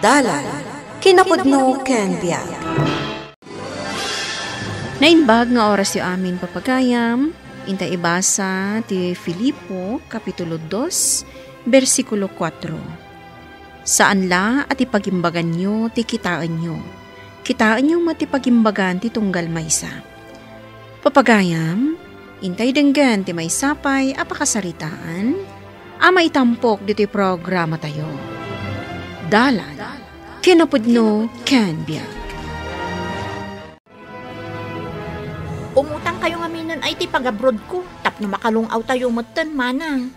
Dalan, kinapudno ken biag. Nainbag nga oras yu amin papagayam, inta ibasa ti Filipo, Kapitulo 2, versikulo 4. Saan la at ipagimbagan nyo ti kitaan nyo? Kitaan nyo matipagimbagan ti tunggal maysa. Papagayam, intay denggan ti may sapay apakasaritaan, ama itampok dito programa tayo. Dalan, kinapudno ken biag. Umutang kayo nga minon ay ti pag-abroad ko, tapno makalungaw tayo moten, manang.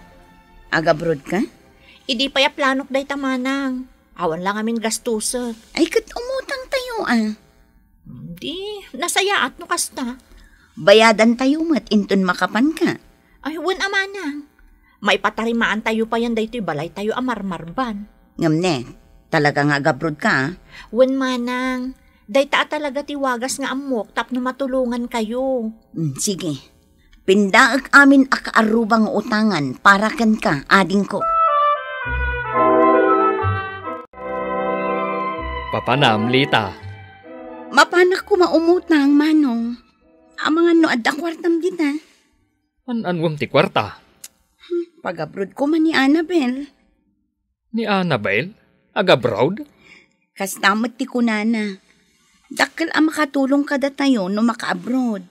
Agabrod ka? Idi pa ya planok day ta, manang. Awan lang amin gastuset. Ay, kat umutang tayo Di, nasayaat no kasta. Bayadan tayo mat inton makapan ka. Ay, wan amanang. May patarimaan tayo pa yan day to'y balay tayo amarmarban. Ngamne, talaga nga agabrod ka Wan manang. Day ta talaga tiwagas nga amok tapno matulungan kayo. Sige. Pindaag amin akaarubang utangan para kan ka, ading ko. Papanam, Lita. Mapanak ko maumutang, manong. Ang mga no adda kwartam dita. Anwam ti kwarta. Pag-abroad ko man ni Annabel. Ni Annabel? Aga-abroad? Kastamot ti kunana. Dakil ang makatulong kada tayo no maka-abroad.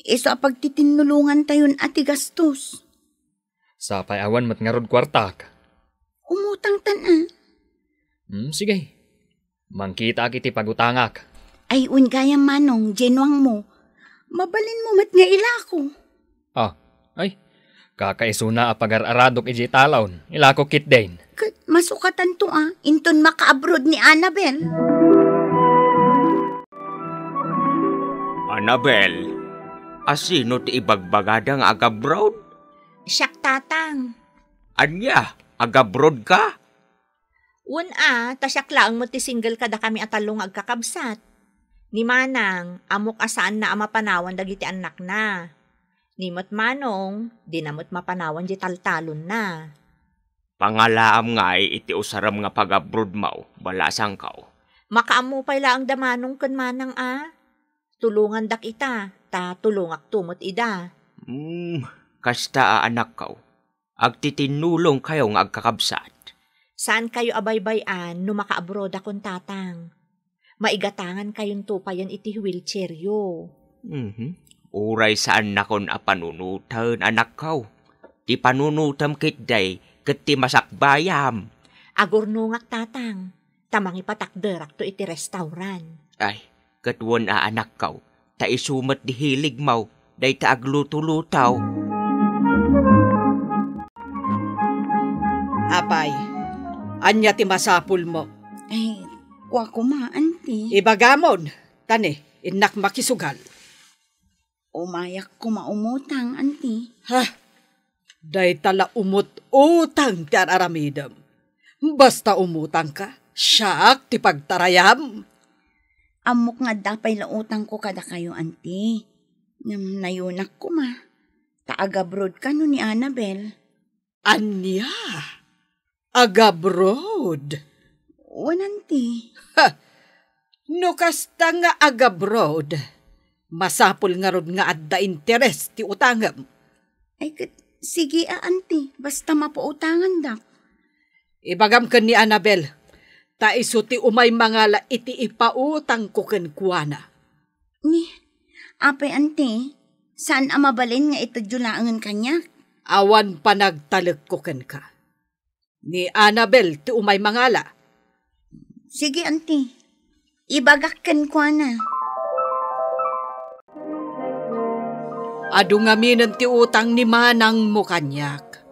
Iso apag titinulungan tayon ati gastos. Sa payawan mat ngarod kwartak. Umutang tan Sige. Mangkita kiti pagutangak. Ay gaya manong, genuang mo. Mabalin mo mat nga ilako. Ay. Kakaisuna apagar-aradok iji talon. Ilako kit din. Masukatan to inton maka-abroad ni Annabel. Annabel, asino ti ibagbagadang aga-abroad? Siyak tatang. Anya, aga-abroad ka? Wan tasyak lang mo ti single kada kami atalong agkakabsat. Ni manang, amok asaan na amapanawan dagiti anak na. Ni mat manong, di namot mapanawan di taltalon na. Pangalaam nga ay iti usaram nga pag-abroad mau, balasang kao. Makaamupay la ang damanong kan manang Tulungan dak ita, ta tulungak tumot ida. Kasta anak kao. Agtitinulong kayo nga agkakabsat. Saan kayo abaybayan no maka-abroad akong tatang? Maigatangan kayong tupayan iti wheelchair yo. Uray saan nakon panunutan anak kao. Ti panunutam kitday, ket ti masakbayam. Agurnungak tatang, tamang ipatakderak to iti restaurant. Ay, katwan anak kao, ta isumat di hilig mau, day ta agluto-lutaw. Apay, anya ti masapul mo. Ay, kwa kuma, auntie. Ibagamon, tani, inak makisugal. Umayak ko maumutang, auntie. Day tala umut-utang ti aramidam. Basta umutang ka, siyak ti pagtarayam. Amok nga dapay lautang ko kada kayo, auntie. Nayunak ko Taag-abroad ka no ni Annabel. Anya? Aga-abroad? Auntie. No kasta nga aga-abroad, masapul nga rod nga adda interes ti utangam. Ay, sige auntie, basta mapautangan dak. Ibagam ka ni Annabel, ta iso ti umay mangala iti ipautang ko kenkwana. Ni, apay auntie, saan amabalin nga itadjulangan kanya? Awan pa nagtalag ko ken ka. Ni Annabel ti umay mangala. Sige auntie, ibagak kenkwana. Adu nga minan ti utang ni manang mo kanyak.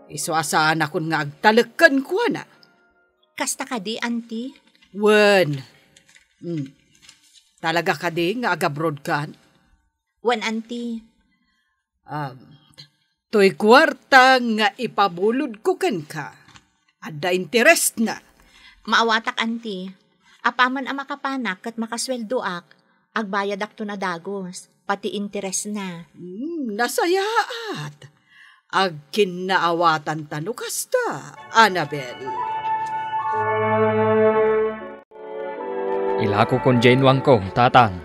Iso asaan akon nga agtalag kenkwana. Kasta ka di, auntie? Wen. Talaga ka di nga aga-abroad kan? Wan, auntie. To'y kwarta nga ipabulod ko ken ka. Adda interest na. Maawatak, auntie. Apaman ang makapanak kat makasweldoak, agbayad ak to na dagos, pati interes na. Nasayaat. Agkin naawatan tano kasta, Annabel. Ilako kon Jainwang ko, tatang.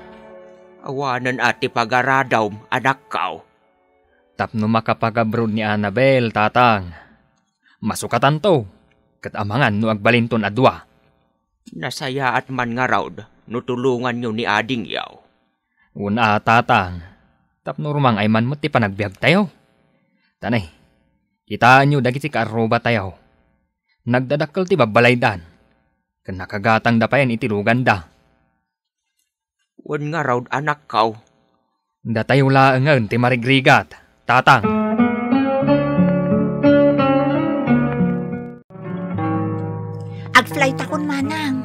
Awanan ati pagaradaw, anak kaw. Tapno makapag-abroad ni Annabel, tatang. Masukatan to. Katamangan no agbalinton adwa. Nasaya at man nga raw, no tulungan nyo ni ading yaw. Una, tatang. Tapno rumang ay man mo ti panagbiag tayo. Tanay, kitaan nyo dagiti kaaroba tayo. Nagdadakkel ti babalaydan. Kan nakagatang da pa yan itilugan da. Wan nga raw, anak kaw. Da tayo laangan ti marigrigat, tatang. Agflight akon manang.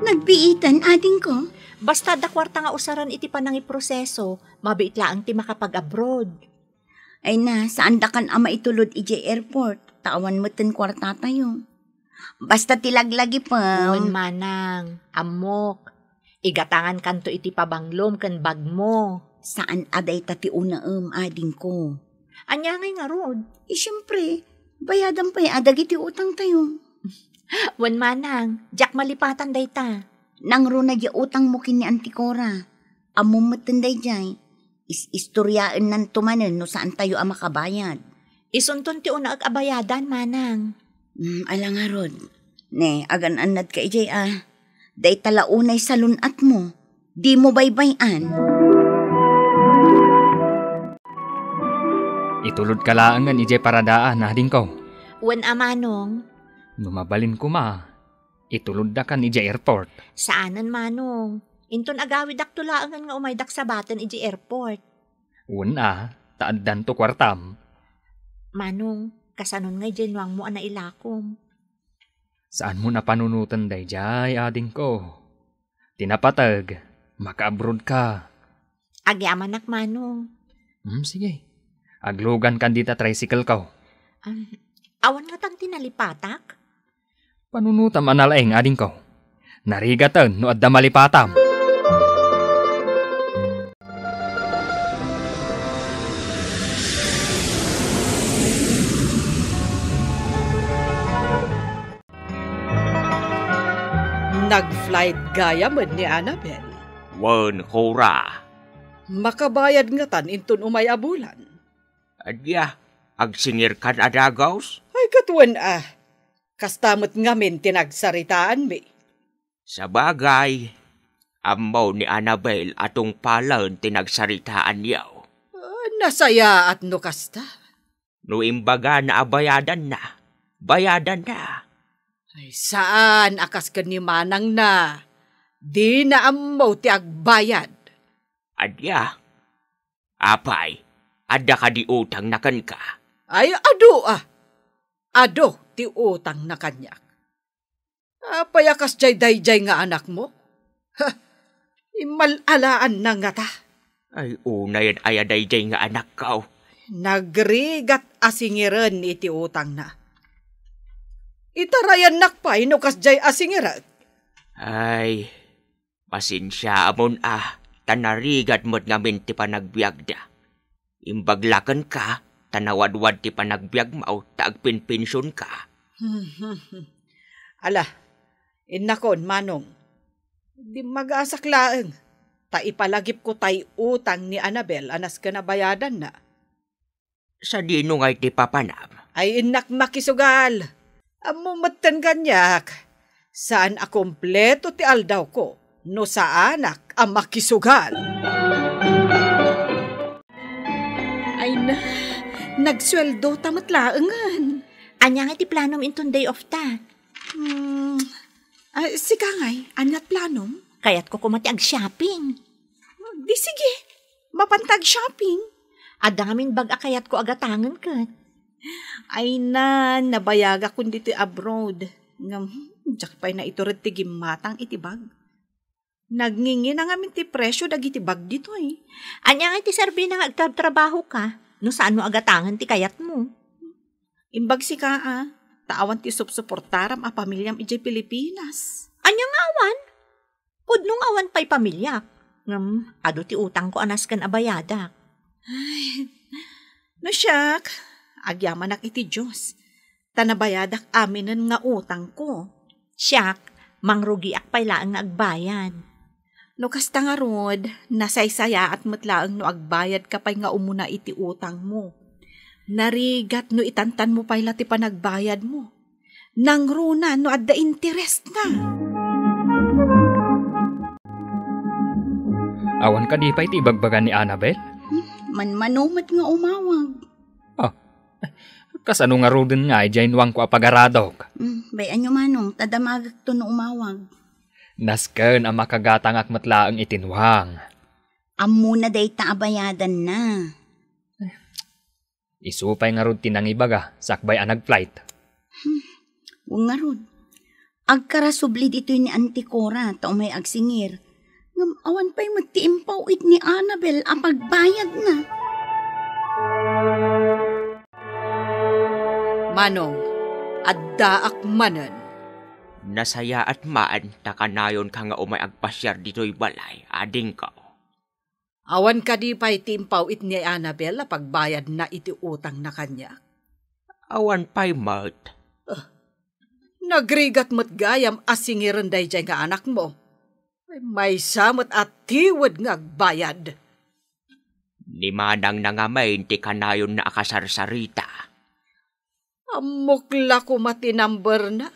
Nagbiitan ading ko. Basta da kwarta nga usaran iti panangi proseso, mabait laang ti makapag-abroad. Ay na, saan da kan ama itulod ije airport? Tawan mo ten kwarta tayo. Basta tilaglagi pa. Wan manang, amok. Igatangan kanto iti pabanglom ken bag mo. Saan aday tati unaem ading ko? Anya ngay nga rod. Siyempre, bayadan pa adag iti utang tayo. Wan manang, jak malipatan day ta. Nang runa di utang mo kini Anticora. Amom matenday jay. Istoryaan nan tumanen no saan tayo ang makabayad. Isunton ti una ag abayadan manang. Ala nga rod. Ne, agan-anad ka ijay Day talaunay sa lunat mo. Di mo baybayan. Itulod ka laangan ije paradaan, ading ko. Wan amanong. Numabalin ko ma. Itulod da kan ije airport. Saanan manong? Inton agawid dak tulaangan nga umaydak sa batan iji airport. Una, taaddan to kwartam. Manong, kasanon nga Jainwang mo ana ilakom. Saan mo napanunutan dayjay, ading ko? Tinapatag, maka-abroad ka. Agyaman nak manong. Sige. Aglugan kan dita tricycle ko. Awan nga tang tinalipatak? Panunutam analaeng, ading ko. Narigatan no adda malipatam. Nag-flight gaya man ni Annabel. Wan hora. Makabayad nga tan inton umay abulan. Adya, agsingir kan adagaws? Ay katuan kastamot ngamin tinagsaritaan mi. Sa bagay, amaw ni Annabel atong palan tinagsaritaan yaw. Nasaya at no kasta. No imbaga na abayadan na. Bayadan na. Ay saan akas ka ni manang na? Di na amaw ti agbayad. Adya, apay, adda ka di utang na kan ka. Ay ado Ado ti utang na kanyak. Apay akas jay nga anak mo? Imalalaan na nga ta. Ay unayan ay adayjay nga anak kaw. Nagrigat asingiran iti utang na. Itarayan nakpay no kasjay asingiran. Ay, pasensya amon tanarigat mo't ngamin ti panagbiagda. Imbaglakan ka, tanawadwad ti panagbiag mao, taagpinpensyon ka. Ala, inakon manong, di mag-asaklaeng, ta ipalagip ko tay utang ni Annabel anas ka na bayadan na. Sa dino ngay ti papanam? Ay inak makisugal, amumatan ganyak, saan akompleto ti aldaw ko, no sa anak ang makisugal. Ay na, nagsweldo tamatlaangan. Anya nga ti planom inton day off ta. Sika ngay, anyat planom? Kaya't ko kumati ag-shopping. Di sige, mapantag shopping. Adda ngamin bag akayat ko agatangan kat. Ay na, nabayaga kun dito abroad. Diyak pa'y na ito rin tigimatang itibag. Nagngingi na ngamin ti presyo dagiti bag dito eh. Anya nga ti serbi na agtrabaho ka, no saan mo agatangan ti kayat mo. Imbag si ka taawan ti supsuportaram a pamilyam ijay Pilipinas. Anya nga awan? Pudnong awan pa'y pamilyak. Ado ti utang ko anas kan abayadak. Ay, no siyak, agyaman ak iti Diyos. Tanabayadak aminan nga utang ko. Siyak, mangrugiak pay laang nga agbayad. No kasta nga rod, nasaysaya at matlaang no agbayad ka pay nga umuna iti utang mo. Narigat no itantan mo pay lati panagbayad mo. Nangruna no adda interest na. Awan ka di pa iti ibagbagan ni Annabel? Manmanumat nga umawag. Kasano nga rodin nga, jainwang ko apagaradog. Bayan nyo manong, tadamagak to no umawag. Nasken ang makagatang ak matlaang itinwang. Amo na day taabayadan na. Isupay nga rod tinang ibaga, sakbay ang nag-flight. Huwag nga rod. Agkarasubli dito ni Auntie Cora, tao may agsingir. Ngam awan pa'y magtiimpaw it ni Annabel apagbayad na. Manong, addaak manen. Nasaya at maan, takanayon ka nga umay agpasyar dito'y balay, ading ka. Awan ka di pa'y timpaw it ni Annabel pagbayad na iti utang na kanya. Awan pa'y mat. Nagrigat mo't gayam asingiran day dyan nga anak mo. May samot at tiwad nga agbayad. Ni manang nangamain ti kanayon na akasarsarita. Amukla ko matinamber na.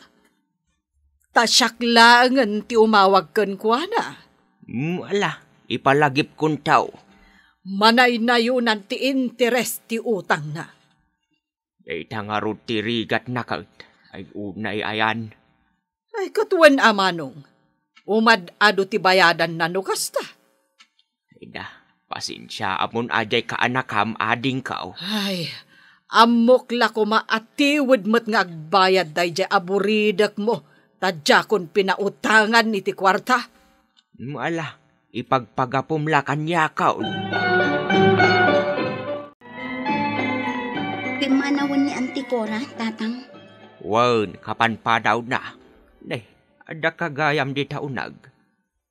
Tasyaklangan ti umawag kan kwa na. Ala, ipalagip kun tao. Manay na yun ang ti interest ti utang na. Ay tangarod ti rigat na kag, ay unay ayan. Ay katuan amanong. Umad-ado ti bayadan na nukasta. Ay da, pasensya amon ajay ka anakam ading kao. Ay, amukla ko maatiwid mo't nga agbayad day jay aburidak mo. Tadya kon pinautangan ni ti kwarta. Ala, ipagpagapumla kanya kao. Pimanawan ni Auntie Cora, tatang. Wan, kapan pa daw na. Nay, ada kagayam di taunag.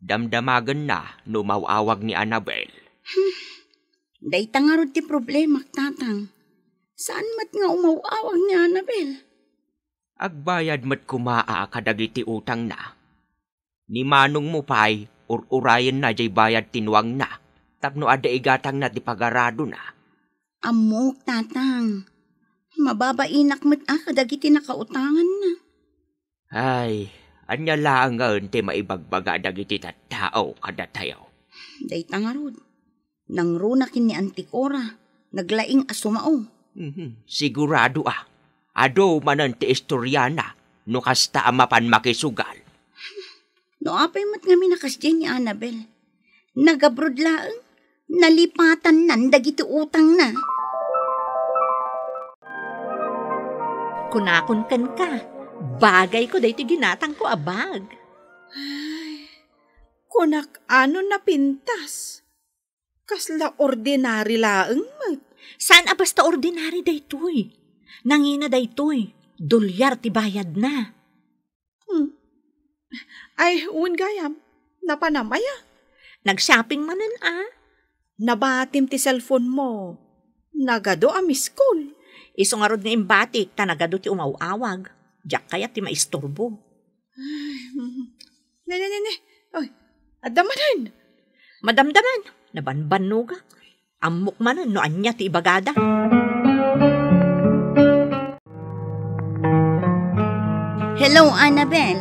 Damdamagan na no mawawag ni Annabel. Day tangarod ti problema, tatang. Saan mat nga umawawag ni Annabel? Agbayad mat kumaa kadagiti utang na. Ni manong mo pa'y urayan na jay bayad tinwang na. Tapno ada igatang na ti pagarado na. Amok, tatang. Mababainak mat kadagiti nakautangan na. Ay, anya laangan ti maibagbaga dagiti tattao kadatayaw. Day tangarod. Nangrunakin ni Auntie Cora. Naglaing asumao. Sigurado Ado manan ti istoryana, no kasta amapan makisugal. No apay mat nga minakasdyan ni Annabel. Nagabrod laang, nalipatan nan dagiti utang na. Kunakon kan ka. Bagay ko dahito ginatang ko abag. Ay, kunak ano na pintas. Kasla ordinary laang mat. Saan basta ordinary daytoy? Nangina daytoy. Dolyar ti bayad na. Ay, un gayam. Napanamaya. Nag-shopping manan Nabatim ti cellphone mo. Nagado miss call. Iso nga rod nga imbatik, tanagado ti umawawag. Diyak kaya ti maisturbo. Ne. Oy, adamanan. Madamdaman, nabanbanuga. Amok manan, no anya ti ibagada. Hello, Annabel.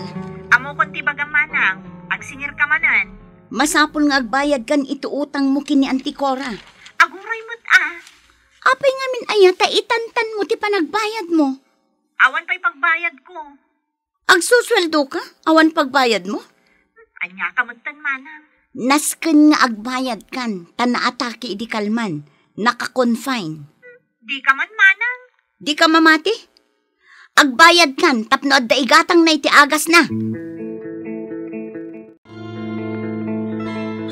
Amo kon ti bagamanang, agsingir ka manan. Masapol nga agbayad kan ito utang mo kini Auntie Cora. Aguray mo't Apay nga min ayata itantan mo ti panagbayad mo. Awan pa'y pagbayad ko. Agsusweldo ka? Awan pagbayad mo? Anya ka magtan manang. Nasken nga agbayad kan, tanaatake idi kalman, naka-confine. Di ka man manang. Di ka mamati? Agbayad kan, tapno adda igatang na iti agas na.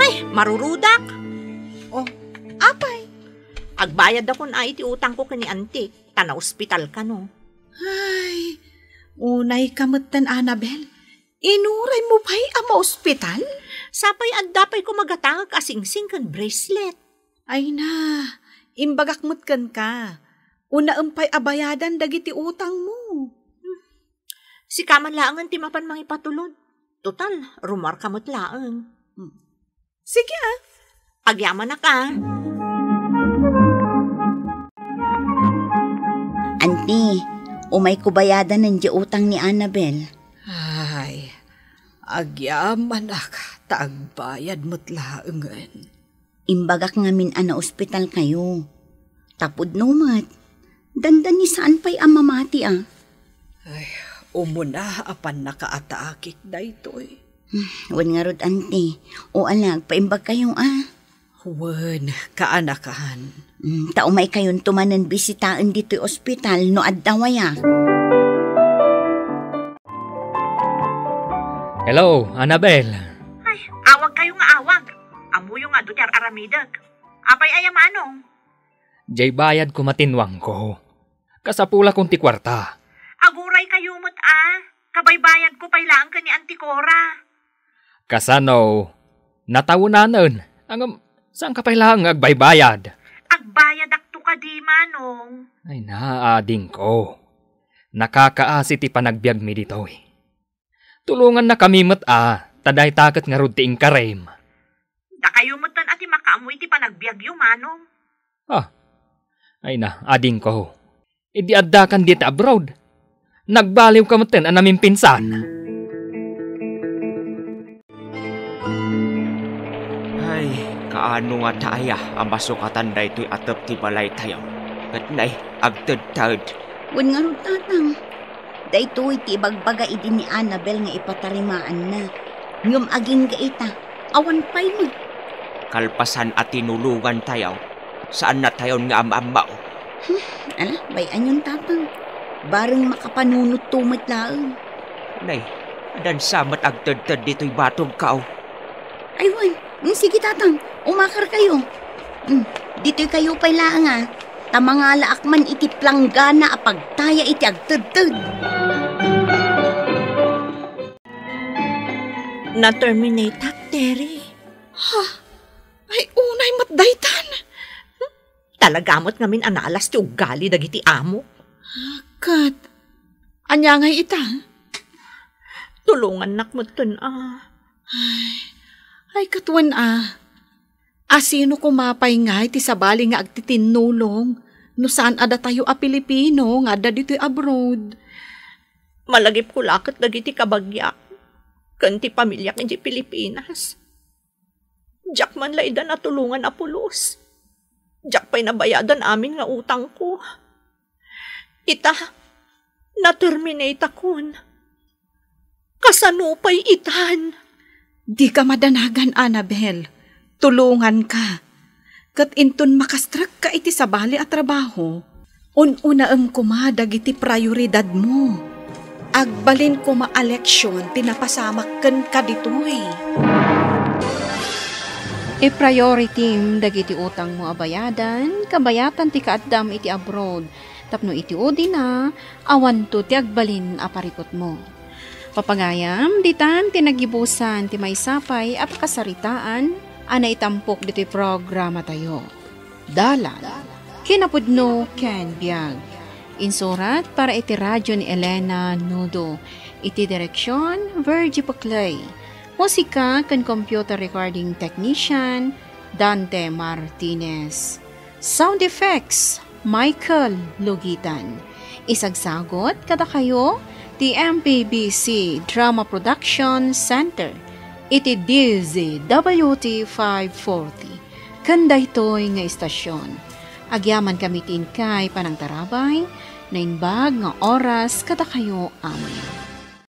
Ay, marurudak. Oh, apay. Agbayad ako na iti utang ko kani Auntie. Tana-ospital ka no. Ay, unay kamutan, Annabel. Inuray mo pa'y ama ospital? Sapay addapay ko magatangag asingsing kan bracelet. Ay na, imbagakmut kan ka. Una pa'y abayadan dagiti utang mo. Si kaman laangan ti mapan mangipatulod. Total, rumor kamot laeng. Sige Agyaman na ka. Auntie, umay kubayadan ng di utang ni Annabel. Ay, agyaman na ka. Taagbayad mo't laengan. Imbagak ngamin ana ospital kayo. Tapod numat. Dandan ni saan pa'y amamati Ay, umuna apan nakaatakik da ito'y. Wan nga rod, auntie. O alag, paimbag kayo Wan, kaanakahan. Taumay kayon tumanan bisitaan dito'y ospital no addawaya. Hello, Annabel. Ay, awag kayo nga awag. Amuyo nga Duterte Aramidag. Apay ayamanong. Jay bayad ko matinwang ko. Kasapula kong tikwarta. Aguray kayo mo't kabaybayad ko pailaan ka ni Auntie Cora. Kasano, natawunanan. Saan ka pailang agbaybayad? Agbayad akto ka di manong. Ay naading ko. Nakakaasi ti panagbiag mi ditoy. Tulungan na kami mat taday takat nga rod ti ingkarem. Da kayo mo't ati makaamoy ti panagbiag yung manong. Ay na, ading ko. Idi addakan dito abroad. Nagbaliw ka maten anaming pinsan. Ay, kaano nga taaya ang masukatan da ito'y atap ti balay tayo. At nay, agtad-tad. Wan nga rod, tatang. Daytoy ti bagbaga idi ni Annabel nga ipatarimaan na. Ngum aging gaita. Awan pa'y mo. Kalpasan at tinulungan tayo. Saan na tayo nga amamao? Bayan yung tatang. Bareng makapanunot tumat laang. Nay, adan samat agtad-tad dito'y batog kao. Aywan, sige tatang, umakar kayo. Dito'y kayo pa'y laang Tamangala akman iti planggana apagtaya iti agtad-tad. Na-terminate Terry. Ay, unay matdaytan. Talagamot ngamin analas ti ugali dagiti amo. Kat, anya nga ita? Tulungan nakmuton Ay, katwan Asino kumapay nga iti sabali nga agtitinulong no saan ada tayo Pilipino nga ada dito'y abroad. Malagip ko lakot dagiti kabagyak. Kanti pamilyak iti Pilipinas. Diyak man laida na tulungan apulos. Diyak pa'y nabayadan amin nga utang ko. Ita, na-terminate akon. Kasanupay itan. Di ka madanagan, Annabel. Tulungan ka. Kat inton makastrak ka iti sabali at trabaho. Un-una ang kumadag iti prioridad mo. Agbalin ko ma-eleksyon, tinapasamakken ka dito'y. Priority dagiti utang mo abayadan, kabayatan ti kaaddam iti abroad, tapno iti udi na, awan to ti agbalin aparikot mo. Papagayam, ditan tinagibusan ti maysapay at kasaritaan, ana itampok diti programa tayo. Dalan, kinapudno ken biag. Insurat para iti radyo ni Elena Nudo, iti direksyon Virgie Paclay. Musika kan computer recording technician Dante Martinez. Sound effects Michael Lugitan. Isagsagot kada kayo ti MPBC Drama Production Center. Iti DZWT 540. Kanda ito'y nga istasyon. Agyaman kami tin kay panang tarabay na inbag nga oras kada kayo amin.